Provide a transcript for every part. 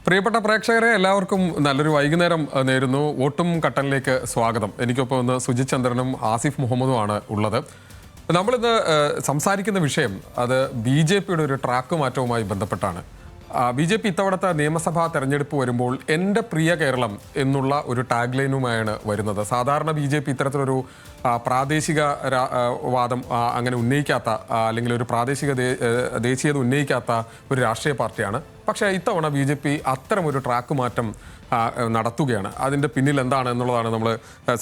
പ്രിയപ്പെട്ട പ്രേക്ഷകരെ എല്ലാവർക്കും നല്ലൊരു വൈകുന്നേരം നേരുന്നു. വോട്ടും കട്ടനിലേക്ക് സ്വാഗതം. എനിക്കൊപ്പം ഇന്ന് സുജിത് ചന്ദ്രനും ആസിഫ് മുഹമ്മദുമാണ് ഉള്ളത്. നമ്മളിന്ന് സംസാരിക്കുന്ന വിഷയം അത് BJPയുടെ ഒരു ട്രാക്ക് മാറ്റവുമായി ബന്ധപ്പെട്ടാണ്. BJP ഇത്തവണത്തെ നിയമസഭാ തെരഞ്ഞെടുപ്പ് വരുമ്പോൾ എൻ്റെ പ്രിയ കേരളം എന്നുള്ള ഒരു ടാഗ് ലൈനുമായാണ് വരുന്നത്. സാധാരണ BJP ഇത്തരത്തിലൊരു പ്രാദേശിക വാദം അങ്ങനെ ഉന്നയിക്കാത്ത അല്ലെങ്കിൽ ഒരു പ്രാദേശിക ദേശീയത ഉന്നയിക്കാത്ത ഒരു രാഷ്ട്രീയ പാർട്ടിയാണ്. പക്ഷേ ഇത്തവണ BJP അത്തരമൊരു ട്രാക്ക് മാറ്റം നടത്തുകയാണ്. അതിൻ്റെ പിന്നിൽ എന്താണ് എന്നുള്ളതാണ് നമ്മൾ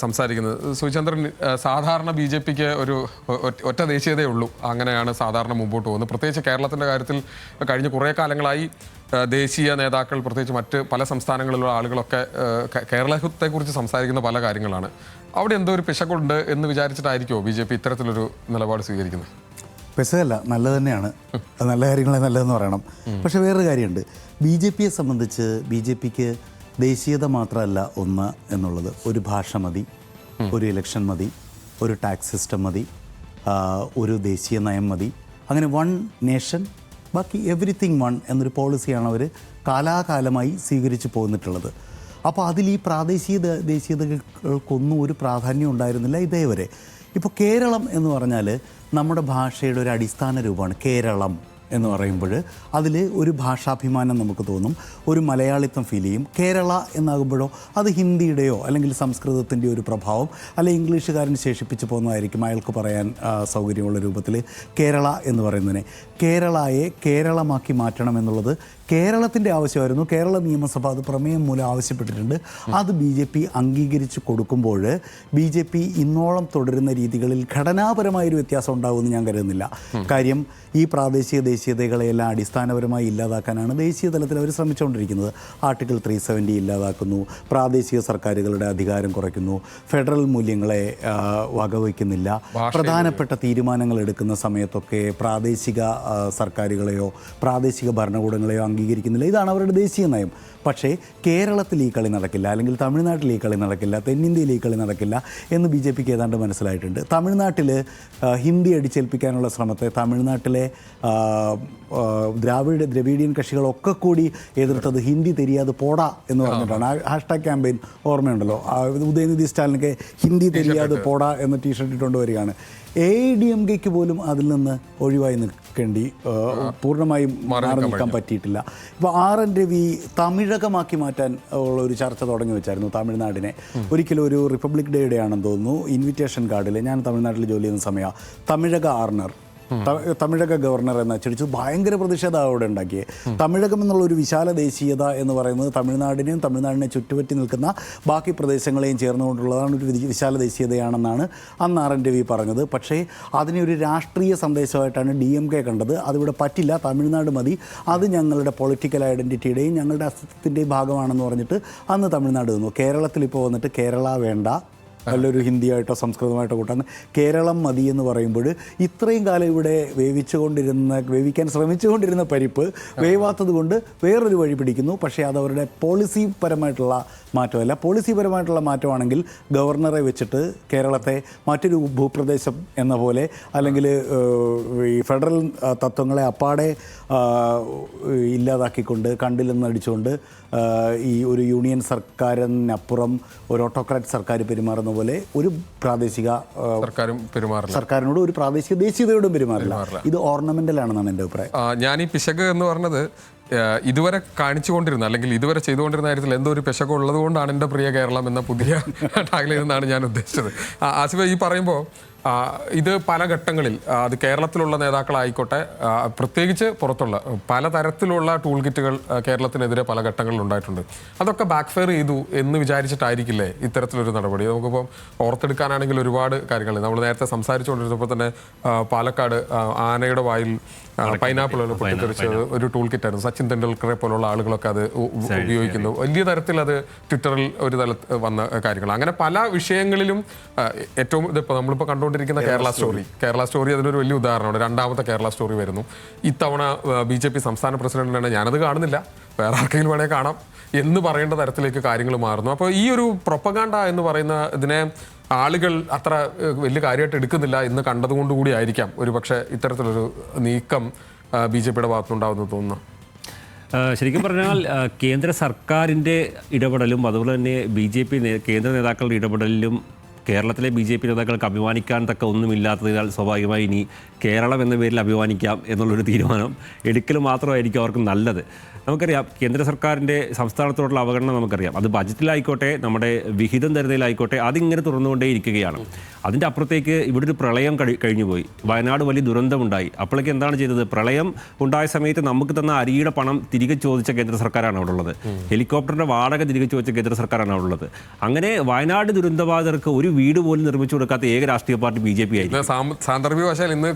സംസാരിക്കുന്നത്. സുചന്ദ്രൻ, സാധാരണ BJPക്ക് ഒരു ഒറ്റ ദേശീയതയേ ഉള്ളൂ, അങ്ങനെയാണ് സാധാരണ മുമ്പോട്ട് പോകുന്നത്. പ്രത്യേകിച്ച് കേരളത്തിൻ്റെ കാര്യത്തിൽ കഴിഞ്ഞ കുറേ കാലങ്ങളായി ദേശീയ നേതാക്കൾ, പ്രത്യേകിച്ച് മറ്റ് പല സംസ്ഥാനങ്ങളിലുള്ള ആളുകളൊക്കെ കേരളത്തെക്കുറിച്ച് സംസാരിക്കുന്ന പല കാര്യങ്ങളാണ്. അവിടെ എന്തോ ഒരു പിശകുണ്ട് എന്ന് വിചാരിച്ചിട്ടായിരിക്കുമോ BJP ഇത്തരത്തിലൊരു നിലപാട് സ്വീകരിക്കുന്നത്? പെസകല്ല, നല്ലത് തന്നെയാണ്. നല്ല കാര്യങ്ങളെ നല്ലതെന്ന് പറയണം. പക്ഷെ വേറൊരു കാര്യമുണ്ട്. BJPയെ സംബന്ധിച്ച് BJPക്ക് ദേശീയത മാത്രമല്ല ഒന്ന് എന്നുള്ളത്. ഒരു ഭാഷ മതി, ഒരു ഇലക്ഷൻ മതി, ഒരു ടാക്സ് സിസ്റ്റം മതി, ഒരു ദേശീയ നയം മതി. അങ്ങനെ വൺ നേഷൻ, ബാക്കി എവറിത്തിങ് വൺ എന്നൊരു പോളിസിയാണ് അവർ കാലാകാലമായി സ്വീകരിച്ചു പോന്നിട്ടുള്ളത്. അപ്പോൾ അതിൽ ഈ ദേശീയതകൾക്കൊന്നും ഒരു പ്രാധാന്യം ഉണ്ടായിരുന്നില്ല ഇതേവരെ. ഇപ്പോൾ കേരളം എന്ന് പറഞ്ഞാൽ നമ്മുടെ ഭാഷയുടെ ഒരു അടിസ്ഥാന രൂപമാണ്. കേരളം എന്ന് പറയുമ്പോൾ അതിൽ ഒരു ഭാഷാഭിമാനം നമുക്ക് തോന്നും, ഒരു മലയാളിത്വം ഫീൽ ചെയ്യും. കേരള എന്നാകുമ്പോഴോ അത് ഹിന്ദിയുടെയോ അല്ലെങ്കിൽ സംസ്കൃതത്തിൻ്റെയോ ഒരു പ്രഭാവം, അല്ലെങ്കിൽ ഇംഗ്ലീഷുകാരൻ ശേഷിപ്പിച്ച് പോകുന്നതായിരിക്കും അയാൾക്ക് പറയാൻ സൗകര്യമുള്ള രൂപത്തിൽ കേരള എന്ന് പറയുന്നതിനെ. കേരളയെ കേരളമാക്കി മാറ്റണം എന്നുള്ളത് കേരളത്തിൻ്റെ ആവശ്യമായിരുന്നു. കേരള നിയമസഭ അത് പ്രമേയം മൂലം ആവശ്യപ്പെട്ടിട്ടുണ്ട്. അത് BJP അംഗീകരിച്ച് കൊടുക്കുമ്പോൾ BJP ഇന്നോളം തുടരുന്ന രീതികളിൽ ഘടനാപരമായൊരു വ്യത്യാസം ഉണ്ടാകുമെന്ന് ഞാൻ കരുതുന്നില്ല. കാര്യം ഈ പ്രാദേശിക ദേശീയതകളെയെല്ലാം അടിസ്ഥാനപരമായി ഇല്ലാതാക്കാനാണ് ദേശീയ തലത്തിൽ അവർ ശ്രമിച്ചുകൊണ്ടിരിക്കുന്നത്. ആർട്ടിക്കിൾ 370 ഇല്ലാതാക്കുന്നു, പ്രാദേശിക സർക്കാരുകളുടെ അധികാരം കുറയ്ക്കുന്നു, ഫെഡറൽ മൂല്യങ്ങളെ വകവയ്ക്കുന്നില്ല, പ്രധാനപ്പെട്ട തീരുമാനങ്ങൾ എടുക്കുന്ന സമയത്തൊക്കെ പ്രാദേശിക സർക്കാരുകളെയോ പ്രാദേശിക ഭരണകൂടങ്ങളെയോ അംഗീകരിക്കുന്നില്ല. ഇതാണ് അവരുടെ ദേശീയ നയം. പക്ഷേ കേരളത്തിൽ ഈ കളി നടക്കില്ല, അല്ലെങ്കിൽ തമിഴ്നാട്ടിൽ ഈ കളി നടക്കില്ല, തെന്നിന്ത്യയിൽ ഈ കളി നടക്കില്ല എന്ന് BJPക്ക് ഏതാണ്ട് മനസ്സിലായിട്ടുണ്ട്. തമിഴ്നാട്ടിൽ ഹിന്ദി അടിച്ചേൽപ്പിക്കാനുള്ള ശ്രമത്തെ തമിഴ്നാട്ടിലെ ദ്രാവിഡിയൻ കക്ഷികളൊക്കെ കൂടി എതിർത്തത് ഹിന്ദി തെരിയാതെ പോടാ എന്ന് പറഞ്ഞിട്ടാണ്. ഹാഷ്ടാഗ് ക്യാമ്പയിൻ ഓർമ്മയുണ്ടല്ലോ, ഉദയനിധി സ്റ്റാലിനൊക്കെ ഹിന്ദി തെരിയാതെ പോടാ എന്ന ടീഷർട്ട് ഇട്ടുകൊണ്ട് വരികയാണ്. AIADMKയ്ക്ക് പോലും അതിൽ നിന്ന് ഒഴിവായി നിൽക്കേണ്ടി പൂർണ്ണമായും മാറി നിൽക്കാൻ പറ്റിയിട്ടില്ല. ഇപ്പോൾ RN രവി തമിഴകമാക്കി മാറ്റാൻ ഉള്ള ഒരു ചർച്ച തുടങ്ങി വെച്ചായിരുന്നു തമിഴ്നാടിനെ. ഒരിക്കലും ഒരു റിപ്പബ്ലിക് ഡേയുടെ ആണെന്ന് തോന്നുന്നു, ഇൻവിറ്റേഷൻ കാർഡിൽ, ഞാൻ തമിഴ്നാട്ടിൽ ജോലി ചെയ്യുന്ന സമയമാണ്, തമിഴക തമിഴക ഗവർണർ എന്ന് അച്ചടിച്ചു. ഭയങ്കര പ്രതിഷേധം അവിടെ ഉണ്ടാക്കിയത്. തമിഴകം എന്നുള്ള ഒരു വിശാല ദേശീയത എന്ന് പറയുന്നത് തമിഴ്നാടിനെ ചുറ്റുപറ്റി നിൽക്കുന്ന ബാക്കി പ്രദേശങ്ങളെയും ചേർന്നുകൊണ്ടുള്ളതാണ്, ഒരു വിശാല ദേശീയതയാണെന്നാണ് അന്ന് RN രവി പറഞ്ഞത്. പക്ഷേ അതിനെ ഒരു രാഷ്ട്രീയ സന്ദേശമായിട്ടാണ് DMK കണ്ടത്. അതിവിടെ പറ്റില്ല, തമിഴ്നാട് മതി, അത് ഞങ്ങളുടെ പൊളിറ്റിക്കൽ ഐഡൻറ്റിറ്റിയുടെയും ഞങ്ങളുടെ അസ്തിത്വത്തിൻ്റെയും ഭാഗമാണെന്ന് പറഞ്ഞിട്ട് അന്ന് തമിഴ്നാട് നിന്നു. കേരളത്തിൽ ഇപ്പോൾ വന്നിട്ട് കേരള വേണ്ട, നല്ലൊരു ഹിന്ദിയായിട്ടോ സംസ്കൃതമായിട്ടോ കൂട്ടാൻ കേരളം മതി എന്ന് പറയുമ്പോൾ ഇത്രയും കാലം ഇവിടെ വേവിക്കാൻ ശ്രമിച്ചുകൊണ്ടിരുന്ന പരിപ്പ് വേവാത്തത് കൊണ്ട് വേറൊരു വഴി പിടിക്കുന്നു. പക്ഷേ അത് അവരുടെ പോളിസിപരമായിട്ടുള്ള മാറ്റമല്ല. പോളിസിപരമായിട്ടുള്ള മാറ്റമാണെങ്കിൽ ഗവർണറെ വെച്ചിട്ട് കേരളത്തെ മറ്റൊരു ഭൂപ്രദേശം എന്ന പോലെ, അല്ലെങ്കിൽ ഈ ഫെഡറൽ തത്വങ്ങളെ അപ്പാടെ ഇല്ലാതാക്കിക്കൊണ്ട് കണ്ടില്ലെന്ന് അടിച്ചുകൊണ്ട് ഈ ഒരു യൂണിയൻ സർക്കാരിനപ്പുറം ഒരു ഓട്ടോക്രാറ്റ് സർക്കാർ പെരുമാറുന്ന പോലെ ഒരു പ്രാദേശിക സർക്കാരിനോട് ഒരു പ്രാദേശിക ദേശീയതയോടും പെരുമാറില്ല. ഇത് ഓർണമെൻ്റൽ ആണെന്നാണ് എൻ്റെ അഭിപ്രായം. ഞാൻ ഈ പിശക് എന്ന് പറഞ്ഞത് ഇതുവരെ കാണിച്ചുകൊണ്ടിരുന്ന അല്ലെങ്കിൽ ഇതുവരെ ചെയ്തുകൊണ്ടിരുന്ന കാര്യത്തിൽ എന്തോ ഒരു പിശക് ഉള്ളത് കൊണ്ടാണ് എൻ്റെ പ്രിയ കേരളം എന്ന പുതിയ ടാഗ്ലൈൻ എന്നാണ് ഞാൻ ഉദ്ദേശിച്ചത്. ആസിഫ്, ഈ പറയുമ്പോൾ ഇത് പല ഘട്ടങ്ങളിൽ അത് കേരളത്തിലുള്ള നേതാക്കളായിക്കോട്ടെ, പ്രത്യേകിച്ച് പുറത്തുള്ള പലതരത്തിലുള്ള ടൂൾ കിറ്റുകൾ കേരളത്തിനെതിരെ പല ഘട്ടങ്ങളിൽ ഉണ്ടായിട്ടുണ്ട്. അതൊക്കെ ബാക്ക്ഫയർ ചെയ്തു എന്ന് വിചാരിച്ചിട്ടായിരിക്കില്ലേ ഇത്തരത്തിലൊരു നടപടി? നമുക്കിപ്പം ഓർത്തെടുക്കാനാണെങ്കിൽ ഒരുപാട് കാര്യങ്ങൾ നമ്മൾ നേരത്തെ സംസാരിച്ചുകൊണ്ടിരുന്നപ്പോൾ തന്നെ പാലക്കാട് ആനയുടെ വായിൽ പൈനാപ്പിൾ പൊട്ടിത്തെറിച്ച് ഒരു ടൂൾ കിറ്റായിരുന്നു. സച്ചിൻ തെണ്ടുൽക്കറെ പോലുള്ള ആളുകളൊക്കെ അത് ഉപയോഗിക്കുന്നു. വലിയ തരത്തിൽ അത് ട്വിറ്ററിൽ ഒരു തലത്തിൽ വന്ന കാര്യങ്ങൾ. അങ്ങനെ പല വിഷയങ്ങളിലും ഏറ്റവും ഇതിപ്പോൾ നമ്മളിപ്പോൾ കണ്ടുകൊണ്ടിരിക്കുന്ന കേരള സ്റ്റോറി അതിനൊരു വലിയ ഉദാഹരണമാണ്. രണ്ടാമത്തെ കേരള സ്റ്റോറി വരുന്നു. ഇത്തവണ BJP സംസ്ഥാന പ്രസിഡന്റിനാണ്, ഞാനത് കാണുന്നില്ല, വേറെ ആർക്കെങ്കിലും വേണേൽ കാണാം എന്ന് പറയേണ്ട തരത്തിലേക്ക് കാര്യങ്ങൾ മാറുന്നു. അപ്പോൾ ഈ ഒരു പ്രൊപ്പഗാണ്ട എന്ന് പറയുന്ന ഇതിനെ ആളുകൾ അത്ര വലിയ കാര്യമായിട്ട് എടുക്കുന്നില്ല എന്ന് കണ്ടതുകൊണ്ടുകൂടി ആയിരിക്കാം ഒരു പക്ഷേ ഇത്തരത്തിലൊരു നീക്കം BJPയുടെ ഭാഗത്തുനിന്നുണ്ടാവുമെന്ന് തോന്നുന്നു. ശരിക്കും പറഞ്ഞാൽ കേന്ദ്ര സർക്കാരിൻ്റെ ഇടപെടലും അതുപോലെ തന്നെ BJP കേന്ദ്ര നേതാക്കളുടെ ഇടപെടലിലും കേരളത്തിലെ BJP നേതാക്കൾക്ക് അഭിമാനിക്കാൻ തക്ക ഒന്നുമില്ലാത്തതിനാൽ സ്വാഭാവികമായി ഇനി കേരളം എന്ന പേരിൽ അഭിമാനിക്കാം എന്നുള്ളൊരു തീരുമാനം എടുക്കൽ മാത്രമായിരിക്കും അവർക്ക് നല്ലത്. നമുക്കറിയാം കേന്ദ്ര സർക്കാരിൻ്റെ സംസ്ഥാനത്തോടുള്ള അവഗണന നമുക്കറിയാം. അത് ബജറ്റിലായിക്കോട്ടെ നമ്മുടെ വിഹിതം തരുന്നതിലായിക്കോട്ടെ അതിങ്ങനെ തുറന്നുകൊണ്ടേ ഇരിക്കുകയാണ്. അതിൻ്റെ അപ്പുറത്തേക്ക് ഇവിടെ ഒരു പ്രളയം കഴിഞ്ഞുപോയി. വയനാട് വലിയ ദുരന്തമുണ്ടായി. അപ്പോഴേക്ക് എന്താണ് ചെയ്തത്? പ്രളയം ഉണ്ടായ സമയത്ത് നമുക്ക് തന്ന അരിയുടെ പണം തിരികെ ചോദിച്ച കേന്ദ്ര സർക്കാരാണ് അവിടെ ഉള്ളത്. ഹെലികോപ്റ്ററിൻ്റെ വാടക തിരികെ ചോദിച്ച കേന്ദ്ര സർക്കാരാണ് അവിടെ ഉള്ളത്. അങ്ങനെ വയനാട് ദുരന്തബാധിതർക്ക് ഒരു വീട് പോലും നിർമ്മിച്ചു കൊടുക്കാത്ത ഏക രാഷ്ട്രീയ പാർട്ടി BJP ആയിരിക്കും.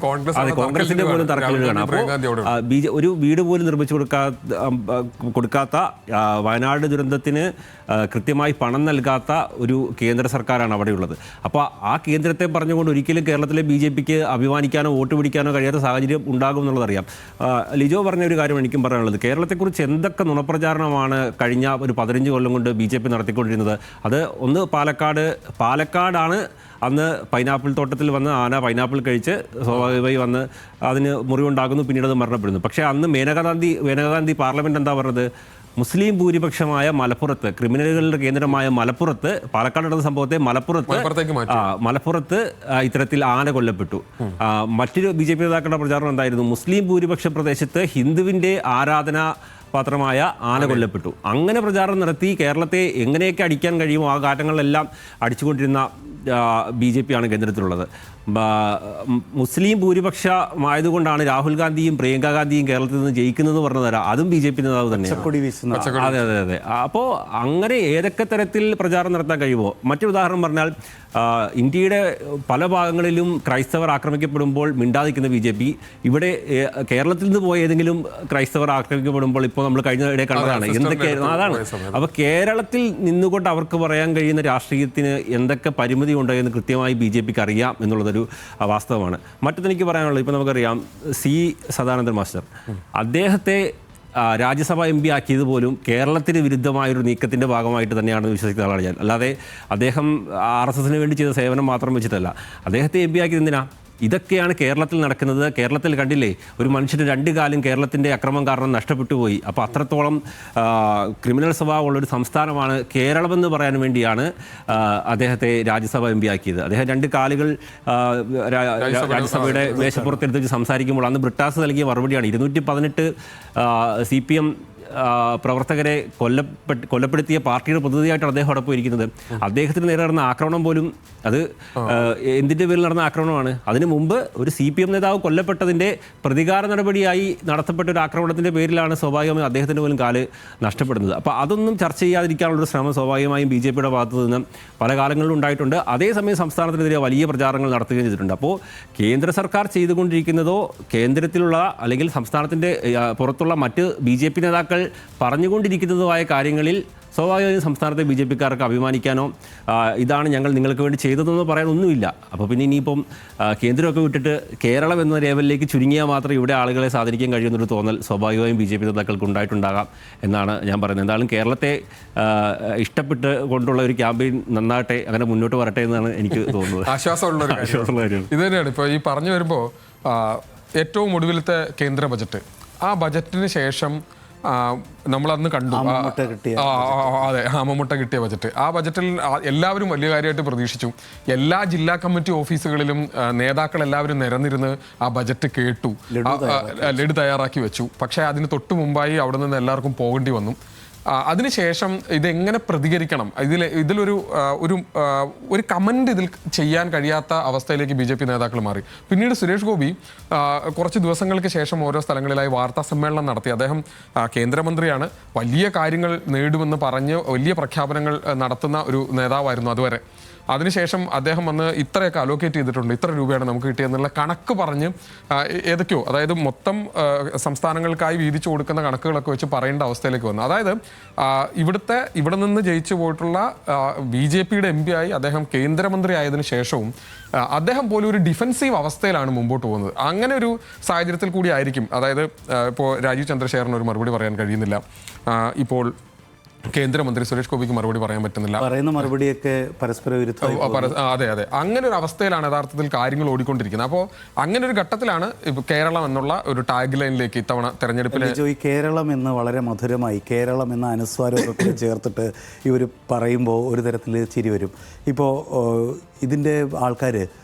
കോൺഗ്രസിന്റെ പോലും തർക്കമിടുകയാണ്. അപ്പോൾ ഒരു വീട് പോലും നിർമ്മിച്ചു കൊടുക്കാത്ത വയനാട് ദുരന്തത്തിന് കൃത്യമായി പണം നൽകാത്ത ഒരു കേന്ദ്ര സർക്കാരാണ് അവിടെയുള്ളത്. അപ്പോൾ ആ കേന്ദ്രത്തെ പറഞ്ഞുകൊണ്ട് ഒരിക്കലും കേരളത്തിലെ BJPക്ക് അഭിമാനിക്കാനോ വോട്ട് പിടിക്കാനോ കഴിയാത്ത സാഹചര്യം ഉണ്ടാകും എന്നുള്ളതറിയാം. ലിജോ പറഞ്ഞ ഒരു കാര്യം എനിക്കും പറയാനുള്ളത്, കേരളത്തെക്കുറിച്ച് എന്തൊക്കെ നുണപ്രചാരണമാണ് കഴിഞ്ഞ ഒരു 15 കൊല്ലം കൊണ്ട് BJP നടത്തിക്കൊണ്ടിരുന്നത്. അത് ഒന്ന് പാലക്കാടാണ് അന്ന് പൈനാപ്പിൾ തോട്ടത്തിൽ വന്ന് ആന പൈനാപ്പിൾ കഴിച്ച് സ്വാഭാവികമായി വന്ന് അതിന് മുറിവുണ്ടാകുന്നു, പിന്നീട് അത് മരണപ്പെടുന്നു. പക്ഷേ അന്ന് മേനകാഗാന്ധി പാർലമെൻറ്റ് എന്താ പറഞ്ഞത്? മുസ്ലിം ഭൂരിപക്ഷമായ മലപ്പുറത്ത്, ക്രിമിനലുകളുടെ കേന്ദ്രമായ മലപ്പുറത്ത്, പാലക്കാട് നടന്ന സംഭവത്തെ മലപ്പുറത്ത് ഇത്തരത്തിൽ ആന കൊല്ലപ്പെട്ടു. മറ്റൊരു BJP നേതാക്കളുടെ പ്രചാരണം എന്തായിരുന്നു? മുസ്ലിം ഭൂരിപക്ഷ പ്രദേശത്ത് ഹിന്ദുവിൻ്റെ ആരാധന പാത്രമായ ആന കൊല്ലപ്പെട്ടു. അങ്ങനെ പ്രചാരണം നടത്തി കേരളത്തെ എങ്ങനെയൊക്കെ അടിക്കാൻ കഴിയുമോ ആ ഘട്ടങ്ങളിലെല്ലാം അടിച്ചുകൊണ്ടിരുന്ന BJP ആണ് കേന്ദ്രത്തിലുള്ളത്. മുസ്ലിം ഭൂരിപക്ഷമായതുകൊണ്ടാണ് രാഹുൽ ഗാന്ധിയും പ്രിയങ്ക ഗാന്ധിയും കേരളത്തിൽ നിന്ന് ജയിക്കുന്നതെന്ന് പറഞ്ഞു തരാം. അതും BJP നേതാവ് തന്നെയാണ്. അതെ. അപ്പോൾ അങ്ങനെ ഏതൊക്കെ തരത്തിൽ പ്രചാരണം നടത്താൻ കഴിയുമോ? മറ്റൊരു ഉദാഹരണം പറഞ്ഞാൽ, ഇന്ത്യയുടെ പല ഭാഗങ്ങളിലും ക്രൈസ്തവർ ആക്രമിക്കപ്പെടുമ്പോൾ മിണ്ടാതിരിക്കുന്ന BJP ഇവിടെ കേരളത്തിൽ നിന്ന് പോയ ഏതെങ്കിലും ക്രൈസ്തവർ ആക്രമിക്കപ്പെടുമ്പോൾ ഇപ്പോൾ നമ്മൾ കഴിഞ്ഞ ഇടെ കണ്ടതാണ് എന്തൊക്കെയായിരുന്നു. അതാണ്. അപ്പോൾ കേരളത്തിൽ നിന്നുകൊണ്ട് അവർക്ക് പറയാൻ കഴിയുന്ന രാഷ്ട്രീയത്തിന് എന്തൊക്കെ പരിമിതി ഉണ്ടെന്ന് കൃത്യമായി BJPക്ക് അറിയാം എന്നുള്ളതൊരു വാസ്തവമാണ്. മറ്റൊന്നെനിക്ക് പറയാനുള്ളത്, ഇപ്പോൾ നമുക്കറിയാം C സദാനന്ദൻ മാസ്റ്റർ, അദ്ദേഹത്തെ രാജ്യസഭ MP ആക്കിയത് പോലും കേരളത്തിന് വിരുദ്ധമായൊരു നീക്കത്തിൻ്റെ ഭാഗമായിട്ട് തന്നെയാണെന്ന് വിശ്വസിക്കുന്ന ആളാണ് ഞാൻ. അല്ലാതെ അദ്ദേഹം RSSന് വേണ്ടി ചെയ്ത സേവനം മാത്രം വെച്ചിട്ടല്ല. അദ്ദേഹത്തെ MP ആക്കിയത് എന്തിനാ? ഇതൊക്കെയാണ് കേരളത്തിൽ നടക്കുന്നത്. കേരളത്തിൽ കണ്ടില്ലേ, ഒരു മനുഷ്യന് 2 കാലും കേരളത്തിൻ്റെ അക്രമം കാരണം നഷ്ടപ്പെട്ടു പോയി. അപ്പോൾ അത്രത്തോളം ക്രിമിനൽ സ്വഭാവമുള്ളൊരു സംസ്ഥാനമാണ് കേരളമെന്ന് പറയാൻ വേണ്ടിയാണ് അദ്ദേഹത്തെ രാജ്യസഭ MP ആക്കിയത്. അദ്ദേഹം 2 കാലുകൾ രാജ്യസഭയുടെ മേശപ്പുറത്തെടുത്ത് വെച്ച് സംസാരിക്കുമ്പോൾ അന്ന് ബ്രിട്ടാസ് നൽകിയ മറുപടിയാണ് 218 CPM പ്രവർത്തകരെ കൊല്ലപ്പെടുത്തിയ പാർട്ടിയുടെ പ്രതിനിധിയായിട്ടാണ് അദ്ദേഹം അവിടെ പോയിരിക്കുന്നത്. അദ്ദേഹത്തിന് നേരെ നടന്ന ആക്രമണം പോലും അത് എന്തിൻ്റെ പേരിൽ നടന്ന ആക്രമണമാണ്? അതിനു മുമ്പ് ഒരു CPM നേതാവ് കൊല്ലപ്പെട്ടതിൻ്റെ പ്രതികാര നടപടിയായി നടത്തപ്പെട്ട ഒരു ആക്രമണത്തിൻ്റെ പേരിലാണ് സ്വാഭാവികമായും അദ്ദേഹത്തിൻ്റെ പോലും കാല് നഷ്ടപ്പെടുന്നത്. അപ്പോൾ അതൊന്നും ചർച്ച ചെയ്യാതിരിക്കാനുള്ളൊരു ശ്രമം സ്വാഭാവികമായും BJPയുടെ ഭാഗത്തു നിന്ന് പല കാലങ്ങളിലും ഉണ്ടായിട്ടുണ്ട്. അതേസമയം സംസ്ഥാനത്തിനെതിരെ വലിയ പ്രചാരണങ്ങൾ നടത്തുകയും ചെയ്തിട്ടുണ്ട്. അപ്പോൾ കേന്ദ്ര സർക്കാർ ചെയ്തുകൊണ്ടിരിക്കുന്നതോ കേന്ദ്രത്തിലുള്ള അല്ലെങ്കിൽ സംസ്ഥാനത്തിൻ്റെ പുറത്തുള്ള മറ്റ് BJP നേതാക്കൾ പറഞ്ഞുകൊണ്ടിരിക്കുന്നതുമായ കാര്യങ്ങളിൽ സ്വാഭാവികമായും സംസ്ഥാനത്തെ BJPക്കാർക്ക് അഭിമാനിക്കാനോ ഇതാണ് ഞങ്ങൾ നിങ്ങൾക്ക് വേണ്ടി ചെയ്തതെന്നോ പറയാനൊന്നുമില്ല. അപ്പോൾ പിന്നെ ഇനിയിപ്പം കേന്ദ്രമൊക്കെ വിട്ടിട്ട് കേരളം എന്ന ലെവലിലേക്ക് ചുരുങ്ങിയാൽ മാത്രം ഇവിടെ ആളുകളെ സ്വാധീനിക്കാൻ കഴിയുന്നൊരു തോന്നൽ സ്വാഭാവികമായും BJP നേതാക്കൾക്ക് ഉണ്ടായിട്ടുണ്ടാകാം എന്നാണ് ഞാൻ പറയുന്നത്. എന്തായാലും കേരളത്തെ ഇഷ്ടപ്പെട്ട് കൊണ്ടുള്ള ഒരു ക്യാമ്പയിൻ നന്നാകട്ടെ, അങ്ങനെ മുന്നോട്ട് വരട്ടെ എന്നാണ് എനിക്ക് തോന്നുന്നത്. ആശ്വാസമുള്ള കാര്യം ഇത് തന്നെയാണ്. ഇപ്പോൾ ഈ പറഞ്ഞു വരുമ്പോൾ ഏറ്റവും ഒടുവിലത്തെ കേന്ദ്ര ബജറ്റ്, ആ ബജറ്റിന് ശേഷം നമ്മളന്ന് കണ്ടു അതെ ആമമുട്ട കിട്ടിയ ബജറ്റ്. ആ ബജറ്റിൽ എല്ലാവരും വലിയ കാര്യമായിട്ട് പ്രതീക്ഷിച്ചു. എല്ലാ ജില്ലാ കമ്മിറ്റി ഓഫീസുകളിലും നേതാക്കൾ എല്ലാവരും നിരന്നിരുന്ന് ആ ബജറ്റ് കേട്ടു, ലഡു തയ്യാറാക്കി വെച്ചു. പക്ഷേ അതിന് തൊട്ട് മുമ്പായി അവിടെ നിന്ന് എല്ലാവർക്കും പോകേണ്ടി വന്നു. അതിനുശേഷം ഇതെങ്ങനെ പ്രതികരിക്കണം, ഇതിലൊരു ഒരു കമൻറ്റ് ഇതിൽ ചെയ്യാൻ കഴിയാത്ത അവസ്ഥയിലേക്ക് BJP നേതാക്കൾ മാറി. പിന്നീട് സുരേഷ് ഗോപി കുറച്ച് ദിവസങ്ങൾക്ക് ശേഷം ഓരോ സ്ഥലങ്ങളിലായി വാർത്താ സമ്മേളനം നടത്തി. അദ്ദേഹം കേന്ദ്രമന്ത്രിയാണ്, വലിയ കാര്യങ്ങൾ നേടുമെന്ന് പറഞ്ഞ് വലിയ പ്രഖ്യാപനങ്ങൾ നടത്തുന്ന ഒരു നേതാവായിരുന്നു അതുവരെ. അതിനുശേഷം അദ്ദേഹം വന്ന് ഇത്രയൊക്കെ അലോക്കേറ്റ് ചെയ്തിട്ടുണ്ട്, ഇത്ര രൂപയാണ് നമുക്ക് കിട്ടിയെന്നുള്ള കണക്ക് പറഞ്ഞ് ഏതൊക്കെയോ, അതായത് മൊത്തം സംസ്ഥാനങ്ങൾക്കായി വീതിച്ചു കൊടുക്കുന്ന കണക്കുകളൊക്കെ വെച്ച് പറയേണ്ട അവസ്ഥയിലേക്ക് വന്നു. അതായത് ഇവിടെ നിന്ന് ജയിച്ചു പോയിട്ടുള്ള BJPയുടെ MP ആയി അദ്ദേഹം കേന്ദ്രമന്ത്രി ആയതിനു ശേഷവും അദ്ദേഹം പോലും ഒരു ഡിഫെൻസീവ് അവസ്ഥയിലാണ് മുമ്പോട്ട് പോകുന്നത്. അങ്ങനെ ഒരു സാഹചര്യത്തിൽ കൂടി ആയിരിക്കും, അതായത് ഇപ്പോൾ രാജീവ് ചന്ദ്രശേഖറിന് ഒരു മറുപടി പറയാൻ കഴിയുന്നില്ല, ഇപ്പോൾ കേന്ദ്രമന്ത്രി സുരേഷ് ഗോപിക്ക് മറുപടി പറയാൻ പറ്റുന്നില്ല. പറയുന്ന മറുപടിയൊക്കെ പരസ്പര വിരുദ്ധമായി. അതെ അതെ, അങ്ങനെ ഒരു അവസ്ഥയിലാണ് യഥാർത്ഥത്തിൽ കാര്യങ്ങൾ ഓടിക്കൊണ്ടിരിക്കുന്നത്. അപ്പോൾ അങ്ങനെ ഒരു ഘട്ടത്തിലാണ് ഇപ്പോൾ കേരളം എന്നുള്ള ഒരു ടാഗ് ലൈനിലേക്ക് ഇത്തവണ തെരഞ്ഞെടുപ്പിൽ ഈ കേരളം എന്ന് വളരെ മധുരമായി കേരളം എന്ന അനുസ്വാരമൊക്കെ ചേർത്തിട്ട് ഇവർ പറയുമ്പോൾ ഒരു തരത്തിൽ ചിരി വരും. ഇപ്പോൾ ഇതിൻ്റെ ആൾക്കാർ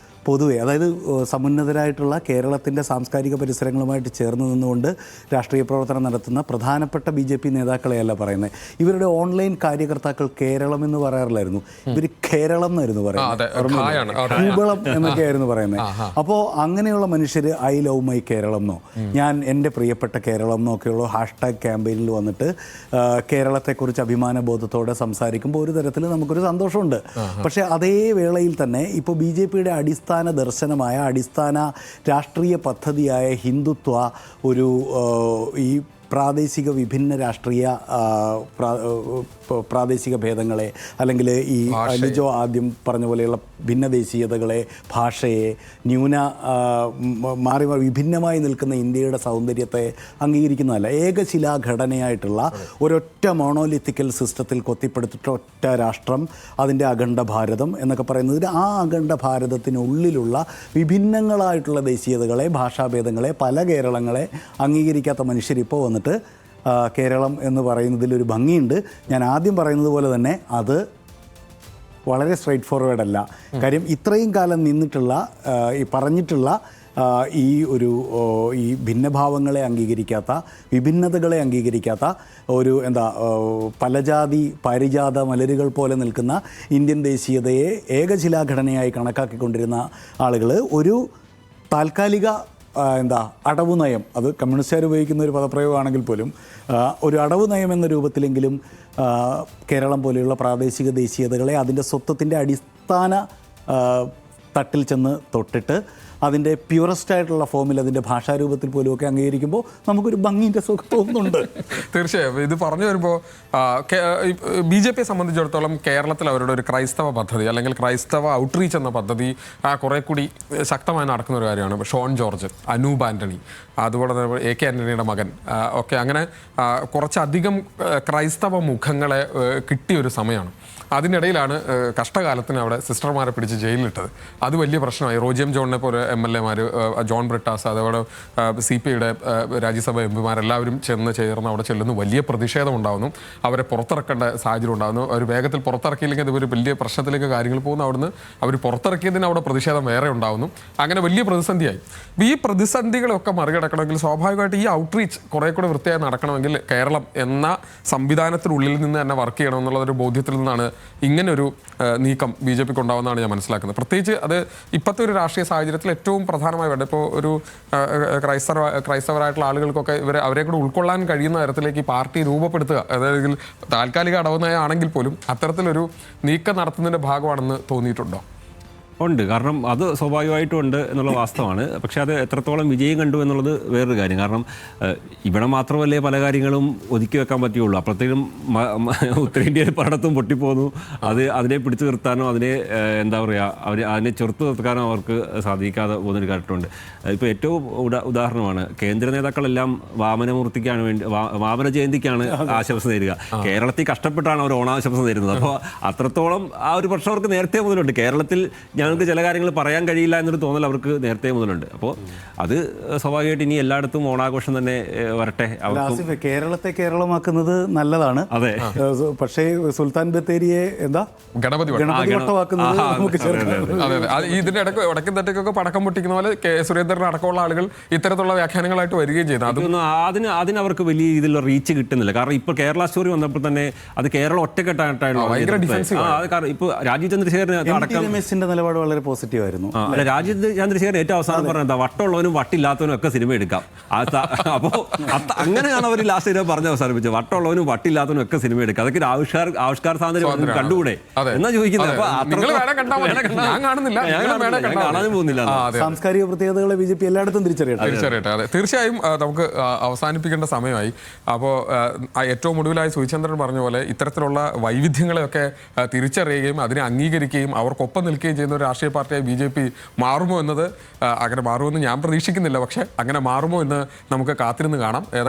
പൊതുവെ, അതായത് സമുന്നതരായിട്ടുള്ള കേരളത്തിൻ്റെ സാംസ്കാരിക പരിസരങ്ങളുമായിട്ട് ചേർന്ന് നിന്നുകൊണ്ട് രാഷ്ട്രീയ പ്രവർത്തനം നടത്തുന്ന പ്രധാനപ്പെട്ട BJP നേതാക്കളെയല്ല പറയുന്നത്. ഇവരുടെ ഓൺലൈൻ കാര്യകർത്താക്കൾ കേരളം എന്ന് പറയാറില്ലായിരുന്നു, ഇവർ കേരളം എന്നായിരുന്നു പറയുന്നത്, ഭൂഗോളം എന്നൊക്കെയായിരുന്നു പറയുന്നത്. അപ്പോൾ അങ്ങനെയുള്ള മനുഷ്യർ ഐ ലവ് മൈ കേരളം എന്നോ ഞാൻ എൻ്റെ പ്രിയപ്പെട്ട കേരളം എന്നൊക്കെയുള്ള ഹാഷ്ടാഗ് ക്യാമ്പയിനിൽ വന്നിട്ട് കേരളത്തെക്കുറിച്ച് അഭിമാനബോധത്തോടെ സംസാരിക്കുമ്പോൾ ഒരു തരത്തിൽ നമുക്കൊരു സന്തോഷമുണ്ട്. പക്ഷേ അതേ വേളയിൽ തന്നെ ഇപ്പോൾ BJPയുടെ അടിസ്ഥാന ദർശനമായ അടിസ്ഥാന രാഷ്ട്രീയ പദ്ധതിയായ ഹിന്ദുത്വ ഒരു ഈ പ്രാദേശിക വിഭിന്ന രാഷ്ട്രീയ പ്രാദേശിക ഭേദങ്ങളെ, അല്ലെങ്കിൽ ഈ ലിജോ ആദ്യം പറഞ്ഞ പോലെയുള്ള ഭിന്നദേശീയതകളെ, ഭാഷയെ, മാറി വിഭിന്നമായി നിൽക്കുന്ന ഇന്ത്യയുടെ സൗന്ദര്യത്തെ അംഗീകരിക്കുന്നതല്ല. ഏകശിലാഘടനയായിട്ടുള്ള ഒരൊറ്റ മോണോലിത്തിക്കൽ സിസ്റ്റത്തിൽ കൊത്തിപ്പെടുത്തിട്ട് ഒറ്റ രാഷ്ട്രം, അതിൻ്റെ അഖണ്ഡ ഭാരതം എന്നൊക്കെ പറയുന്നതിന് ആ അഖണ്ഡ ഭാരതത്തിനുള്ളിലുള്ള വിഭിന്നങ്ങളായിട്ടുള്ള ദേശീയതകളെ, ഭാഷാഭേദങ്ങളെ, പല കേരളങ്ങളെ അംഗീകരിക്കാത്ത മനുഷ്യരിപ്പോൾ വന്നിട്ട് കേരളം എന്ന് പറയുന്നതിലൊരു ഭംഗിയുണ്ട്. ഞാൻ ആദ്യം പറയുന്നത് പോലെ തന്നെ അത് വളരെ സ്ട്രെയിറ്റ് ഫോർവേഡ് അല്ല. കാര്യം ഇത്രയും കാലം നിന്നിട്ടുള്ള ഈ പറഞ്ഞിട്ടുള്ള ഈ ഭിന്നഭാവങ്ങളെ അംഗീകരിക്കാത്ത, വിഭിന്നതകളെ അംഗീകരിക്കാത്ത ഒരു പലജാതി പാരിജാത മലരുകൾ പോലെ നിൽക്കുന്ന ഇന്ത്യൻ ദേശീയതയെ ഏകശിലാഘടനയായി കണക്കാക്കിക്കൊണ്ടിരുന്ന ആളുകൾ ഒരു താൽക്കാലിക അടവ് നയം, അത് കമ്മ്യൂണിസ്റ്റുകാർ ഉപയോഗിക്കുന്ന ഒരു പദപ്രയോഗമാണെങ്കിൽ പോലും ഒരു അടവ് നയം എന്ന രൂപത്തിലെങ്കിലും കേരളം പോലെയുള്ള പ്രാദേശിക ദേശീയതകളെ അതിൻ്റെ സ്വത്വത്തിൻ്റെ അടിസ്ഥാന തട്ടിൽ ചെന്ന് തൊട്ടിട്ട് അതിൻ്റെ പ്യൂറസ്റ്റ് ആയിട്ടുള്ള ഫോമിൽ അതിൻ്റെ ഭാഷാരൂപത്തിൽ പോലുമൊക്കെ അംഗീകരിക്കുമ്പോൾ നമുക്കൊരു ഭംഗിൻ്റെ സുഖം തോന്നുന്നുണ്ട്. തീർച്ചയായും ഇത് പറഞ്ഞു വരുമ്പോൾ BJPയെ സംബന്ധിച്ചിടത്തോളം കേരളത്തിൽ അവരുടെ ഒരു ക്രൈസ്തവ പദ്ധതി അല്ലെങ്കിൽ ക്രൈസ്തവ ഔട്ട്റീച്ച് എന്ന പദ്ധതി കുറെ കൂടി ശക്തമായി നടക്കുന്ന ഒരു കാര്യമാണ്. ഷോൺ ജോർജ്, അനൂപ് ആൻ്റണി, അതുപോലെ തന്നെ AK ആൻ്റണിയുടെ മകൻ ഒക്കെ, അങ്ങനെ കുറച്ചധികം ക്രൈസ്തവ മുഖങ്ങളെ കിട്ടിയൊരു സമയമാണ്. അതിനിടയിലാണ് കഷ്ടകാലത്തിന് അവിടെ സിസ്റ്റർമാരെ പിടിച്ച് ജയിലിലിട്ടത്. അത് വലിയ പ്രശ്നമായി. റോജിയം ജോണിനെ പോലെ MLA-മാർ, ജോൺ ബ്രിട്ടാസ്, അതേപോലെ CPIയുടെ രാജ്യസഭ MP-മാരെല്ലാവരും ചേർന്ന് അവിടെ ചെല്ലുന്നു. വലിയ പ്രതിഷേധം ഉണ്ടാകുന്നു. അവരെ പുറത്തിറക്കേണ്ട സാഹചര്യം ഉണ്ടാകുന്നു. അവർ വേഗത്തിൽ പുറത്തിറക്കിയില്ലെങ്കിൽ അത് ഒരു വലിയ പ്രശ്നത്തിലേക്ക് കാര്യങ്ങൾ പോകുന്നു. അവിടുന്ന് അവർ പുറത്തിറക്കിയതിന് അവിടെ പ്രതിഷേധം വേറെ ഉണ്ടാകുന്നു. അങ്ങനെ വലിയ പ്രതിസന്ധിയായി. ഈ പ്രതിസന്ധികളൊക്കെ മറികടക്കണമെങ്കിൽ സ്വാഭാവികമായിട്ട് ഈ ഔട്ട്റീച്ച് കുറേ കൂടെ വൃത്തിയായി നടക്കണമെങ്കിൽ കേരളം എന്ന സംവിധാനത്തിനുള്ളിൽ നിന്ന് തന്നെ വർക്ക് ചെയ്യണം എന്നുള്ളൊരു ബോധ്യത്തിൽ നിന്നാണ് ഇങ്ങനൊരു നീക്കം BJPക്ക് ഉണ്ടാവുന്നതാണ് ഞാൻ പ്രത്യേകിച്ച് അത് ഇപ്പോഴത്തെ ഒരു രാഷ്ട്രീയ സാഹചര്യത്തിൽ ഏറ്റവും പ്രധാനമായി വേണ്ട. ഇപ്പോൾ ഒരു ക്രൈസ്തവരായിട്ടുള്ള ആളുകൾക്കൊക്കെ അവരെ കൂടെ ഉൾക്കൊള്ളാൻ കഴിയുന്ന തരത്തിലേക്ക് ഈ പാർട്ടി രൂപപ്പെടുത്തുക, അതായത് താൽക്കാലിക അടവുനയാണെങ്കിൽ പോലും അത്തരത്തിലൊരു നീക്കം നടത്തുന്നതിൻ്റെ ഭാഗമാണെന്ന് തോന്നിയിട്ടുണ്ടോ? ഉണ്ട്, കാരണം അത് സ്വാഭാവികമായിട്ടും ഉണ്ട് എന്നുള്ള വാസ്തവമാണ്. പക്ഷേ അത് എത്രത്തോളം വിജയം കണ്ടു എന്നുള്ളത് വേറൊരു കാര്യം. കാരണം ഇവിടെ മാത്രമല്ലേ പല കാര്യങ്ങളും ഒതുക്കി വെക്കാൻ പറ്റുകയുള്ളൂ. അപ്പോഴത്തേക്കും ഉത്തരേന്ത്യയിൽ പലയിടത്തും പൊട്ടിപ്പോകുന്നു. അതിനെ പിടിച്ചു നിർത്താനോ അതിനെ അതിനെ ചെറുത്ത് നിർത്താനോ അവർക്ക് സാധിക്കാതെ പോകുന്നൊരു കാര്യമുണ്ട്. ഇപ്പോൾ ഏറ്റവും ഉദാഹരണമാണ് കേന്ദ്ര നേതാക്കളെല്ലാം വാമനമൂർത്തിക്കാണ് വേണ്ടി വാമന ജയന്തിക്കാണ് ആശംസ നേരുക. കേരളത്തിൽ കഷ്ടപ്പെട്ടാണ് അവർ ഓണാശംസ നേരുന്നത്. അപ്പോൾ അത്രത്തോളം ആ ഒരു പ്രശ്നം അവർക്ക് നേരത്തെ മുതലുണ്ട്. കേരളത്തിൽ ഞങ്ങൾക്ക് ചില കാര്യങ്ങൾ പറയാൻ കഴിയില്ല എന്നൊരു തോന്നൽ അവർക്ക് നേരത്തെ മുതലുണ്ട്. അപ്പോൾ അത് സ്വാഭാവികമായിട്ട് ഇനി എല്ലായിടത്തും ഓണാഘോഷം തന്നെ വരട്ടെ. കേരളത്തെ കേരളമാക്കുന്നത് നല്ലതാണ്. അതെ, പക്ഷേ സുൽത്താൻ ബത്തേരിയെ ഗണപതി വട്ടമാക്കുന്നത് നമുക്ക് ഇതിന്റെ ഇടയ്ക്കും തട്ടേക്കൊക്കെ പടക്കം പൊട്ടിക്കുന്ന പോലെ സുരേന്ദ്രൻ അടക്കമുള്ള ആളുകൾ ഇത്തരത്തിലുള്ള വ്യാഖ്യാനങ്ങളായിട്ട് വരികയും ചെയ്യുന്നു. അതിന് അവർക്ക് വലിയ രീതിയിലുള്ള റീച്ച് കിട്ടുന്നില്ല. കാരണം ഇപ്പോൾ കേരള സ്റ്റോറി വന്നപ്പോൾ തന്നെ അത് കേരളം ഒറ്റക്കെട്ടായിട്ടാണ്. ഇപ്പോൾ രാജീവ് ചന്ദ്രശേഖരൻ നിലപാട് വളരെ പോസിറ്റീവ് ആയിരുന്നു. രാജീവ് ചന്ദ്രശേഖരൻ ഏറ്റവും അവസാനം പറഞ്ഞത് വട്ടമുള്ളവനും വട്ടില്ലാത്തവനും ഒക്കെ സിനിമ എടുക്കാം. അപ്പോൾ അങ്ങനെയാണ് അവർ ലാസ്റ്റ് സിനിമ പറഞ്ഞ് അവസാനിപ്പിച്ചത്. വട്ടമുള്ളവനും വട്ടില്ലാത്തവനും ഒക്കെ സിനിമ എടുക്കാം. അതൊക്കെ ഒരു ആവിഷ്കാര സ്വാതന്ത്ര്യം കണ്ടുകൂടെ എന്നാ ചോദിക്കുന്നത്. കാണാനും പോകുന്നില്ല. സാംസ്കാരിക പ്രത്യേകതകളെ BJP എല്ലായിടത്തും തിരിച്ചറിയട്ടെ. അതെ, തീർച്ചയായും നമുക്ക് അവസാനിപ്പിക്കേണ്ട സമയമായി. അപ്പോൾ ഏറ്റവും ഒടുവിലായി സുചന്ദ്രൻ പറഞ്ഞ പോലെ ഇത്തരത്തിലുള്ള വൈവിധ്യങ്ങളെയൊക്കെ തിരിച്ചറിയുകയും അതിനെ അംഗീകരിക്കുകയും അവർക്കൊപ്പം നിൽക്കുകയും ചെയ്യുന്ന ഒരു രാഷ്ട്രീയ പാർട്ടിയായി BJP മാറുമോ എന്നത്, അങ്ങനെ മാറുമെന്ന് ഞാൻ പ്രതീക്ഷിക്കുന്നില്ല. പക്ഷേ അങ്ങനെ മാറുമോ എന്ന് നമുക്ക് കാത്തിരുന്ന് കാണാം.